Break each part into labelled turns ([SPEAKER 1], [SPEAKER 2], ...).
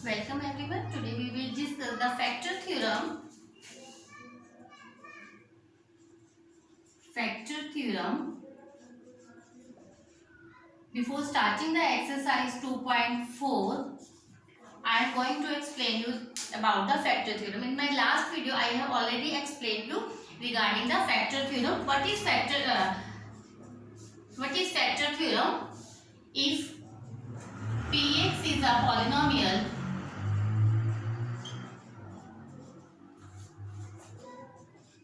[SPEAKER 1] Welcome everyone. Today we will discuss the factor theorem. Factor theorem. Before starting the exercise 2.4, I am going to explain you about the factor theorem. In my last video, I have already explained you regarding the factor theorem. What is factor theorem? If Px is a polynomial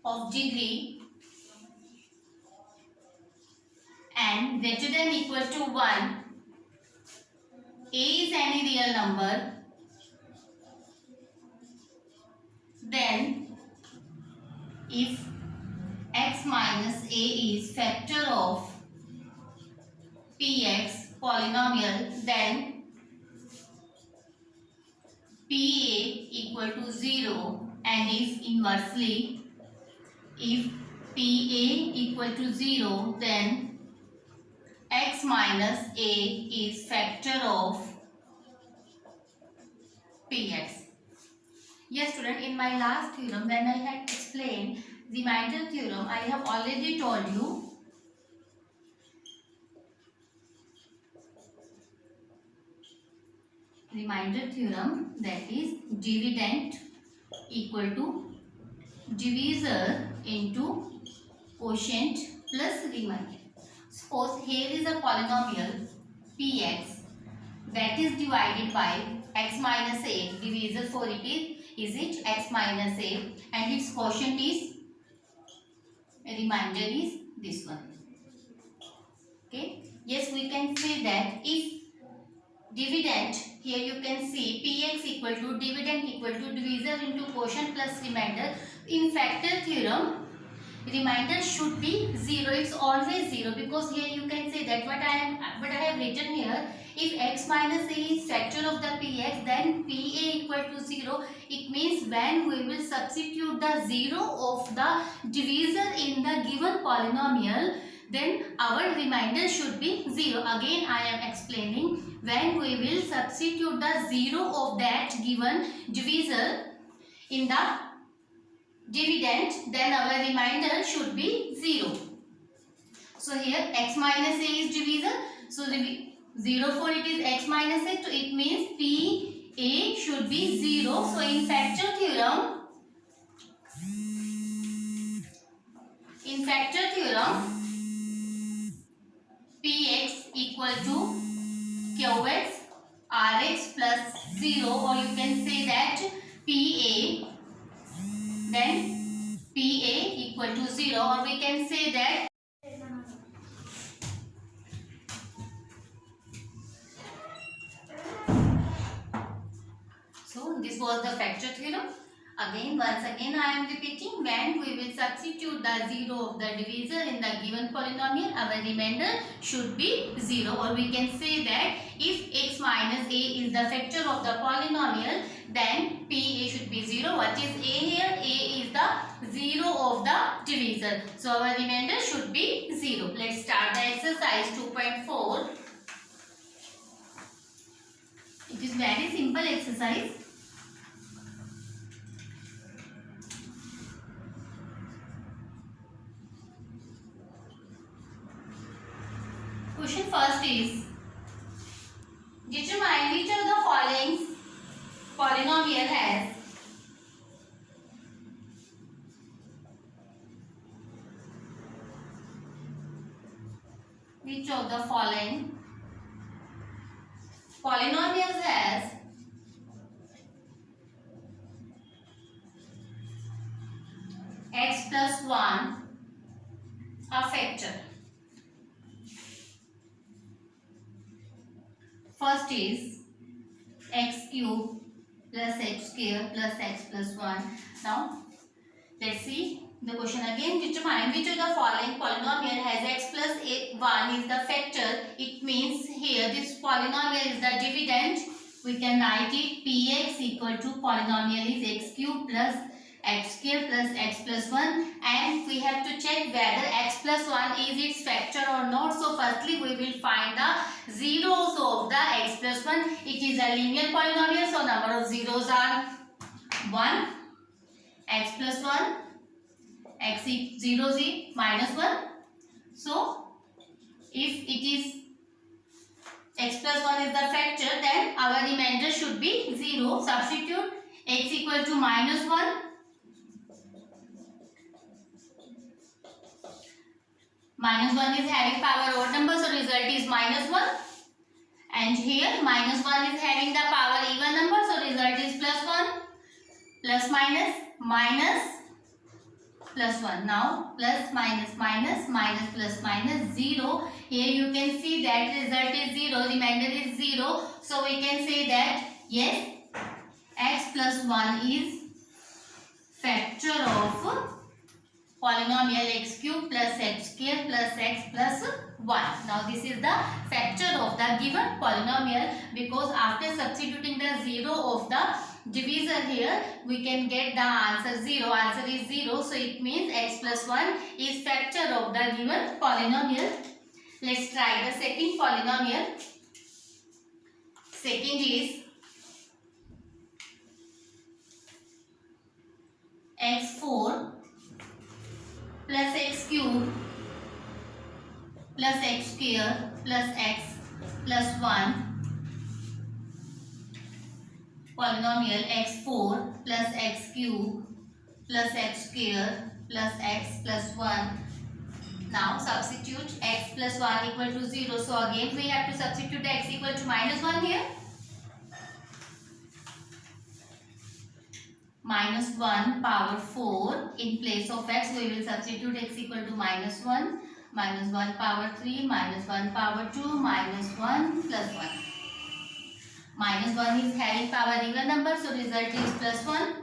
[SPEAKER 1] of degree n greater than equal to 1, a is any real number, then if x minus a is factor of Px polynomial, then Pa equal to 0, and if Pa equal to 0, then x minus a is factor of Px. Yes student, in my last theorem when I had explained remainder theorem, I have already told you remainder theorem, that is dividend equal to divisor into quotient plus remainder. Suppose here is a polynomial Px that is divided by x minus a, divisor for it is it x minus a, and its quotient is remainder is this one. Okay, yes, we can say that if dividend, here you can see Px equal to dividend equal to divisor into quotient plus remainder. In factor theorem, remainder should be 0. It's always 0, because here you can say that what I have written here, if x minus a is factor of the Px, then Pa equal to 0. It means when we will substitute the 0 of the divisor in the given polynomial, then our remainder should be 0. Again I am explaining, when we will substitute the 0 of that given divisor in the dividend, then our remainder should be 0. So here x minus a is divisor, so 0 for it is x minus a, so it means Pa should be 0. So in factor theorem, Px equal to Qx Rx plus 0, or you can say that Pa, then Pa equal to 0, or we can say that so this was the factor theorem. Once again I am repeating, when we will substitute the 0 of the divisor in the given polynomial, our remainder should be 0, or we can say that if x minus a is the factor of the polynomial, then Pa should be 0. What is a here? A is the 0 of the divisor, so our remainder should be 0. Let's start the exercise 2.4. It is very simple exercise. Question first is, determine which of the following polynomial has polynomials has x plus 1 a factor. First is x cube plus x square plus x plus 1. Now let's see the question again. Determine which of the following polynomial has x plus 1 is the factor. It means here this polynomial is the dividend. We can write it Px equal to polynomial is x cube plus x square plus x plus 1, and we have to check whether x plus 1 is its factor or not. So firstly we will find the zeros of the x plus 1. It is a linear polynomial, so number of zeros are 1, x plus 1, x is 0 z minus 1. So if it is x plus 1 is the factor, then our remainder should be 0. Substitute x equal to minus 1. Minus 1 is having power odd number, so result is minus 1. And here minus 1 is having the power even number, so result is plus 1. Plus minus, minus, plus 1. Now plus minus minus minus plus minus 0. Here you can see that result is 0, remainder is 0. So we can say that yes, x plus 1 is factor of polynomial x cube plus x square plus x plus 1. Now this is the factor of the given polynomial, because after substituting the 0 of the divisor here, we can get the answer 0. Answer is 0. So it means x plus 1 is factor of the given polynomial. Let's try the second polynomial. Second is x4 plus x cube plus x square plus x plus 1. Polynomial x4 plus x cube plus x square plus x plus 1. Now substitute x plus 1 equal to 0. So again we have to substitute x equal to minus 1 here. Minus 1 power 4. In place of x we will substitute x equal to minus 1. Minus 1 power 3, minus 1 power 2, minus 1 plus 1. Minus 1 is having power even number, so result is plus 1.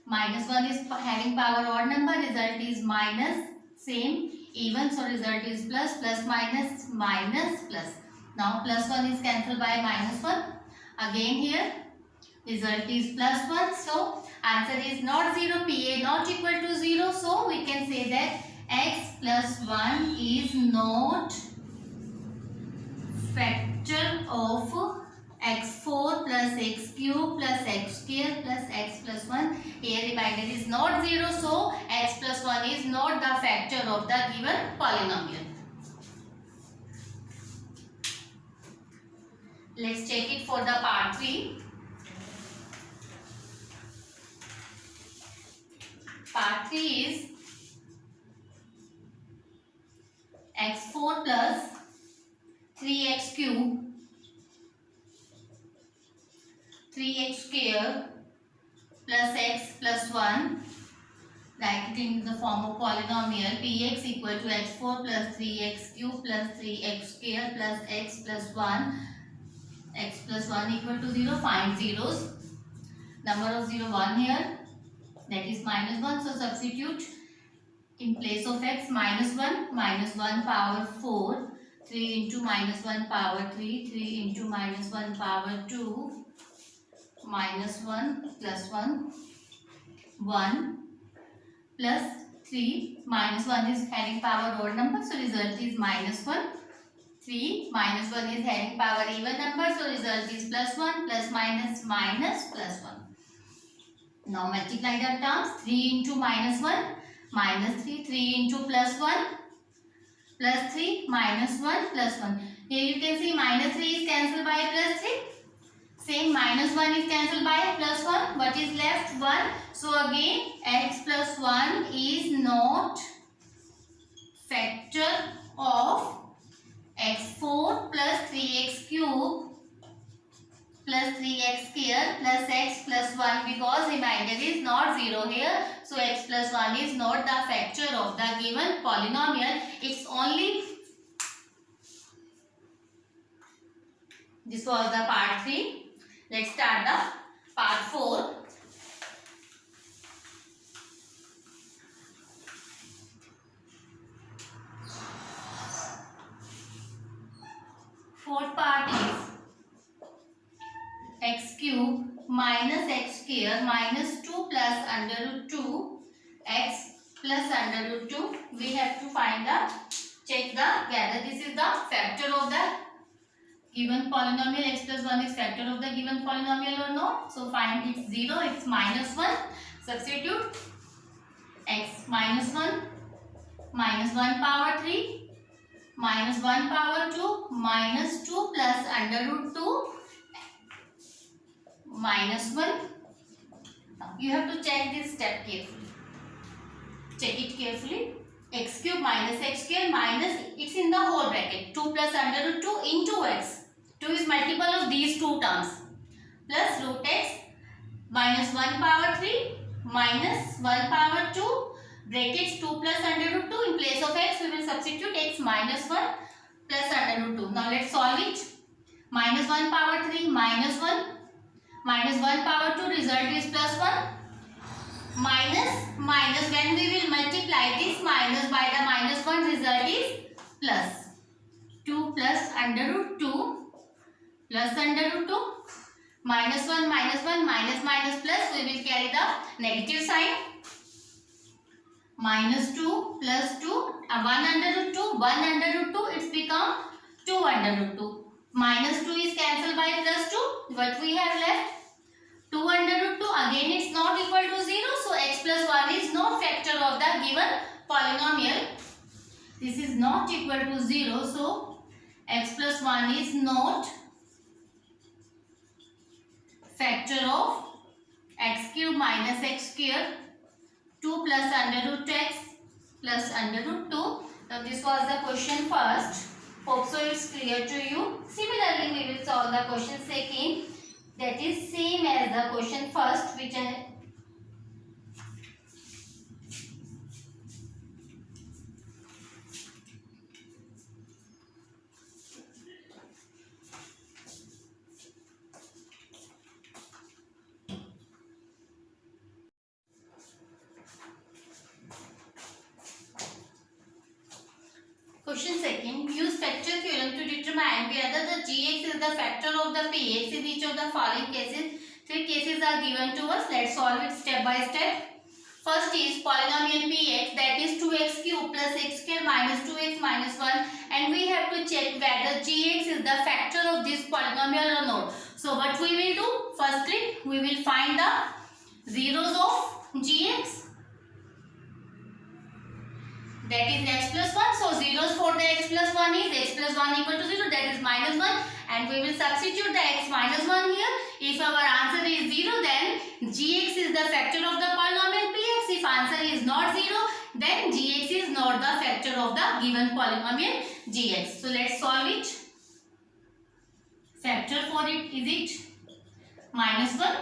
[SPEAKER 1] Minus 1 is having power odd number, result is minus. Same, even, so result is plus. Plus minus, minus plus. Now plus 1 is cancelled by minus 1. Again here, result is plus 1. So answer is not 0, PA not equal to 0. So we can say that x plus 1 is not factor of x4 plus x cube plus x square plus x plus 1. Here remainder is not 0, so x plus 1 is not the factor of the given polynomial. Let's check it for the part 3. Part 3 is x4 plus 3x cube 3x square plus x plus 1. Write it in the form of polynomial. Px equal to x4 plus 3x cube plus 3x square plus x plus 1. X plus 1 equal to 0. Find zeros. Number of 0 1 here. That is minus 1. So substitute in place of x minus 1. Minus 1 power 4. 3 into minus 1 power 3. 3 into minus 1 power 2. Minus 1 plus 1. 1 plus 3. Minus 1 is having power odd number. So result is minus 1. 3 minus 1 is having power even number. So result is plus 1. Plus minus minus plus 1. Now multiply the terms. 3 into minus 1. Minus 3. 3 into plus 1. Plus 3 minus 1 plus 1. Here you can see minus 3 is cancelled by plus 3. Same, minus 1 is cancelled by plus 1. What is left? 1. So again x plus 1 is not factor of x4 plus 3x cube plus 3x square plus x plus 1, because remainder is not 0 here. So x plus 1 is not the factor of the given polynomial. It's only. This was the part 3. Let's start the part 4. Fourth part is x x cube minus x square minus 2 plus under root 2 x plus under root 2. We have to find the, check the whether this is the factor of the given polynomial. X plus 1 is factor of the given polynomial or not. So find it's 0, it's minus 1. Substitute x minus 1 minus 1 power 3 minus 1 power 2 minus 2 plus under root 2 minus 1. Now you have to check this step carefully. Check it carefully. X cube minus x square minus, it's in the whole bracket, 2 plus under root 2 into x. 2 is multiple of these two terms. Plus root x minus 1 power 3 minus 1 power 2 brackets 2 plus under root 2. In place of x we will substitute x minus 1 plus under root 2. Now let's solve it. Minus 1 power 3 minus 1 minus 1 power 2, result is plus 1. Minus, when we will multiply this minus by the minus 1, result is plus. 2 plus under root 2 plus under root 2 minus 1 minus minus plus, we will carry the negative sign. Minus 2 plus 2, 1 under root 2, 1 under root 2, it's become 2 under root 2. Minus 2 is cancelled by plus 2. What we have left? 2 under root 2, again it's not equal to 0. So x plus 1 is not factor of the given polynomial. This is not equal to 0. So x plus 1 is not factor of x cube minus x square 2 plus under root x plus under root 2. Now this was the question first. Hope so it's clear to you. Similarly we will solve the question second. That is same as the question first, which question second. Use factor theorem to determine whether the gx is the factor of the px in each of the following cases. Three cases are given to us. Let's solve it step by step. First is polynomial px, that is 2x cube plus x square minus 2x minus 1, and we have to check whether gx is the factor of this polynomial or not. So what we will do? Firstly, we will find the zeros of gx. That is x plus 1. So zeros for the x plus 1 is x plus 1 equal to 0. That is minus 1. And we will substitute the x minus 1 here. If our answer is 0, then gx is the factor of the polynomial px. If answer is not 0, then gx is not the factor of the given polynomial gx. So let's solve it. Factor for it is it minus 1.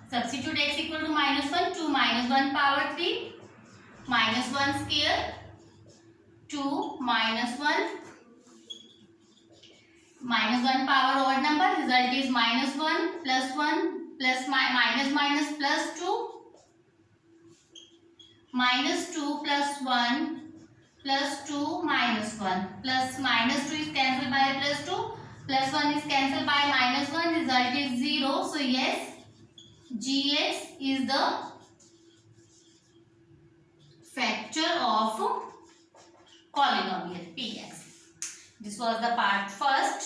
[SPEAKER 1] Substitute x equal to minus 1. 2 minus 1 power 3. Minus 1 square 2 minus 1 power odd number, result is minus 1 plus minus plus 2 minus 2 plus 1 plus 2 minus 1 plus minus 2 is cancelled by plus 2 plus 1 is cancelled by minus 1, result is 0. So yes, gx is the factor of polynomial px. This was the part first.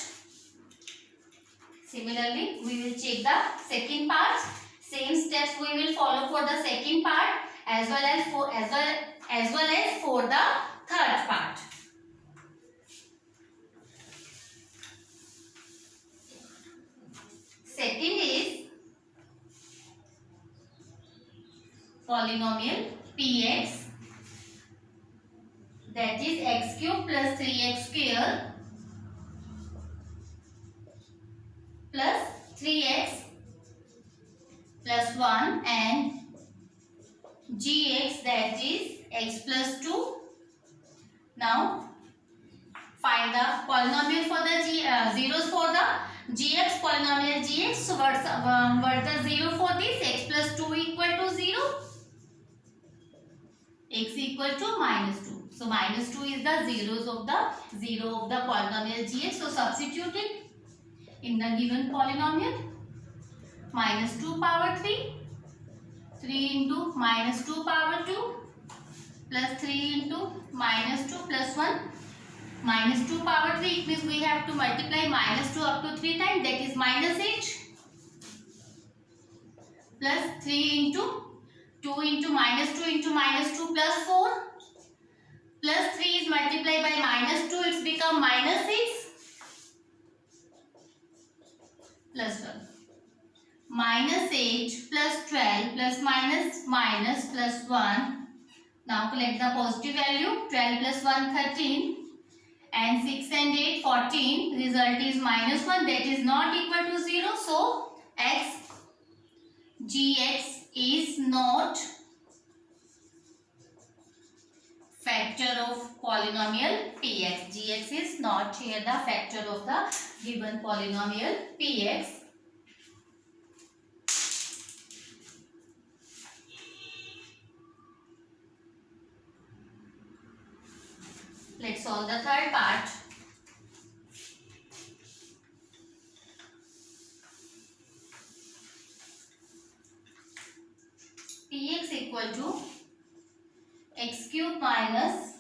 [SPEAKER 1] Similarly, we will check the second part. Same steps we will follow for the second part as well as for the third part. Second is polynomial px. That is x cube plus 3x square plus 3x plus 1 and gx, that is x plus 2. Now find the polynomial for the zeros for the gx, polynomial gx. So what's the 0 for this? X plus 2 equal to 0. X equal to minus 2. So minus 2 is the zeros of the polynomial gx. So substitute it in the given polynomial. minus 2 power 3, 3 into minus 2 power 2 plus 3 into minus 2 plus 1 minus 2 power 3. It means we have to multiply minus 2 up to 3 times, that is minus 8 plus 3 into 2 into minus 2 plus 4 plus 3 is multiplied by minus 2, it's become minus 6 plus 1 minus 8 plus 12 plus minus plus 1. Now collect the positive value. 12 plus 1 13 and 6 and 8 14. Result is minus 1, that is not equal to 0. So gx is not factor of polynomial px. Gx is not here the factor of the given polynomial px. Let's solve the third part. Px equal to x cube minus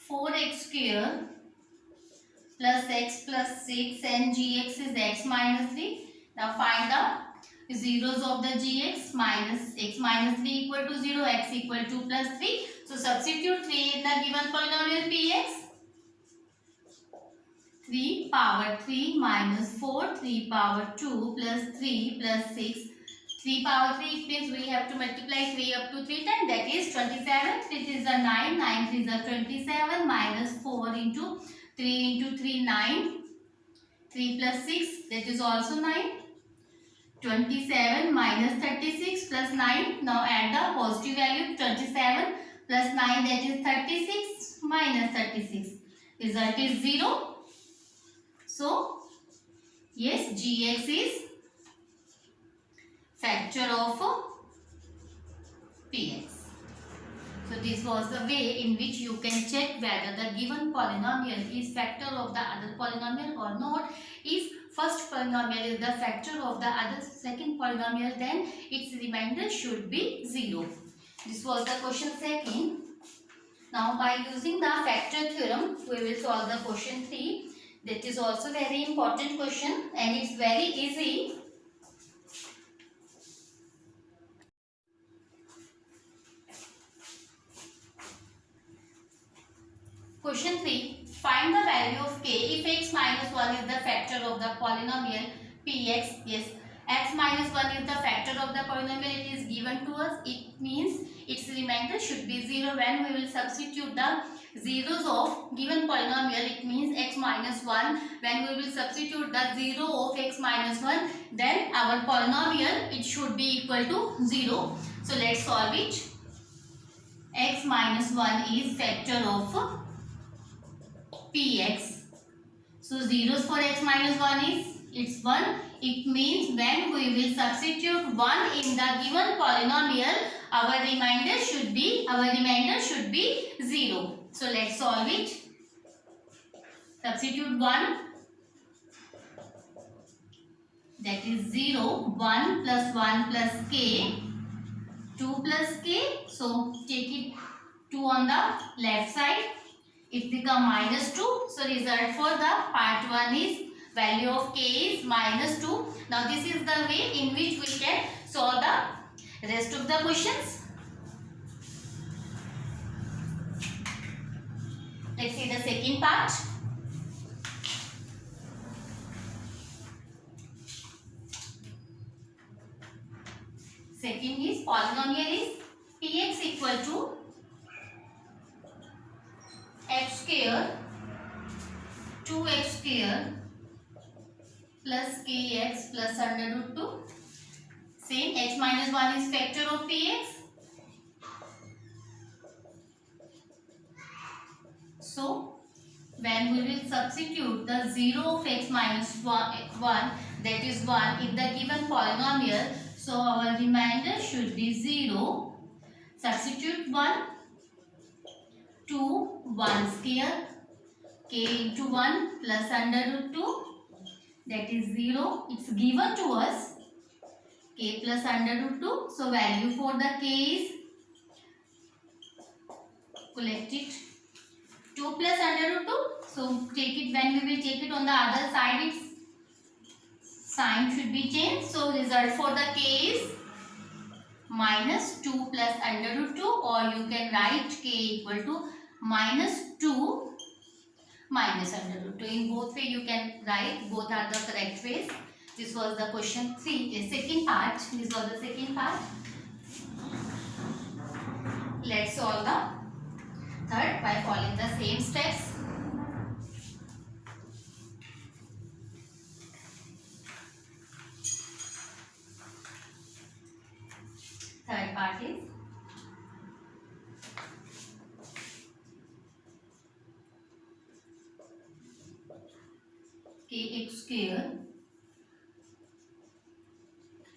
[SPEAKER 1] 4x square plus x plus 6 and gx is x minus 3. Now find the zeros of the gx. Minus x minus 3 equal to 0, x equal to plus 3. So substitute 3 in the given polynomial px. 3 power 3 minus 4, 3 power 2 plus 3 plus 6. 3 power 3, it means we have to multiply 3 up to 3 times, that is 27. It is a 9, 9 3 is a 27 minus 4 into 3 into 3 9. 3 plus 6, that is also 9. 27 minus 36 plus 9. Now add the positive value. 27 plus 9, that is 36 minus 36. Result is 0. So yes, gx is factor of px. So this was the way in which you can check whether the given polynomial is factor of the other polynomial or not. If first polynomial is the factor of the other second polynomial, then its remainder should be 0. This was the question second. Now by using the factor theorem, we will solve the question 3. That is also very important question and it's very easy. Question 3. Find the value of k if x minus 1 is the factor of the polynomial px. Yes, x minus 1 is the factor of the polynomial. It is given to us. It means its remainder should be 0. When we will substitute the zeros of given polynomial, it means x minus 1. When we will substitute the 0 of x minus 1, then our polynomial, it should be equal to 0. So let's solve it. X minus 1 is factor of px. So zeros for x minus 1 is, it's 1. It means when we will substitute 1 in the given polynomial, our remainder should be 0. So let's solve it. Substitute 1, that is 0. 1 plus 1 plus k, 2 plus k. So take it 2 on the left side. It become minus 2. So result for the part 1 is value of k is minus 2. Now this is the way in which we can solve the rest of the questions. Let's see the second part. Second is polynomial is px equal to x square 2x square plus kx plus under root 2. Same, x minus 1 is factor of px. So when we will substitute the 0 of x minus 1, that is 1 in the given polynomial, so our remainder should be 0. Substitute 1, 2, 1 square, k into 1 plus under root 2, that is 0. It's given to us k plus under root 2. So value for the k is, collect it, 2 plus under root 2. So take it, when we will take it on the other side, its sign should be changed. So result for the k is minus 2 plus under root 2, or you can write k equal to minus 2 minus under root 2. In both way you can write, both are the correct ways. This was the question 3, second part. This was the second part. Let's solve the third by following the same steps. Third part is kx square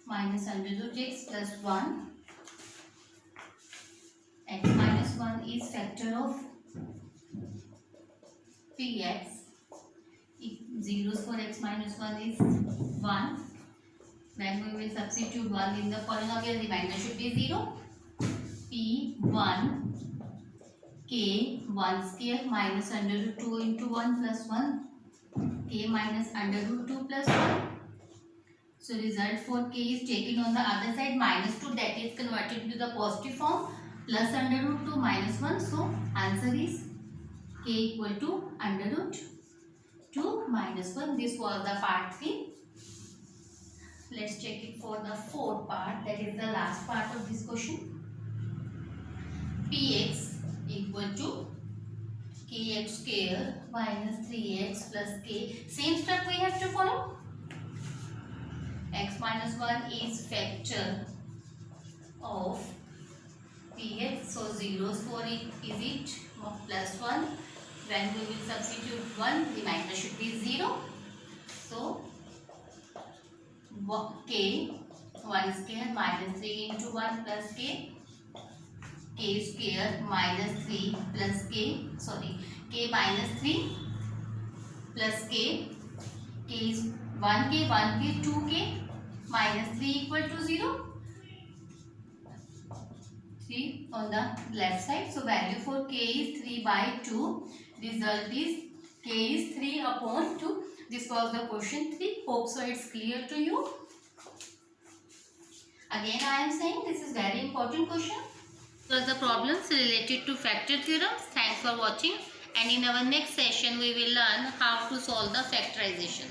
[SPEAKER 1] minus under root x plus 1. X minus 1 is factor of px. 0s for x minus 1 is 1. When we will substitute 1 in the polynomial, remainder should be 0. P1 k 1 square minus under root 2 into 1 plus 1, k minus under root 2 plus 1. So result for k is taken on the other side, minus 2, that is converted to the positive form, plus under root 2 minus 1. So answer is k equal to under root 2 minus 1. This was the part 3. Let's check it for the fourth part, that is the last part of this question. Px equal to kx square minus 3x plus k. Same step we have to follow. X minus 1 is factor of px. So zeros for it is it plus 1. When we will substitute 1, the remainder should be 0. So k 1 square minus 3 into 1 plus k. K square minus 3 plus k. K minus 3 plus k. K is 1k, 1k, 2k, minus 3 equal to 0. 3 on the left side. So value for k is 3 by 2. Result is k is 3 upon 2. This was the question 3. Hope so it's clear to you. Again I am saying this is very important question. So the problems related to factor theorems. Thanks for watching, and in our next session we will learn how to solve the factorization.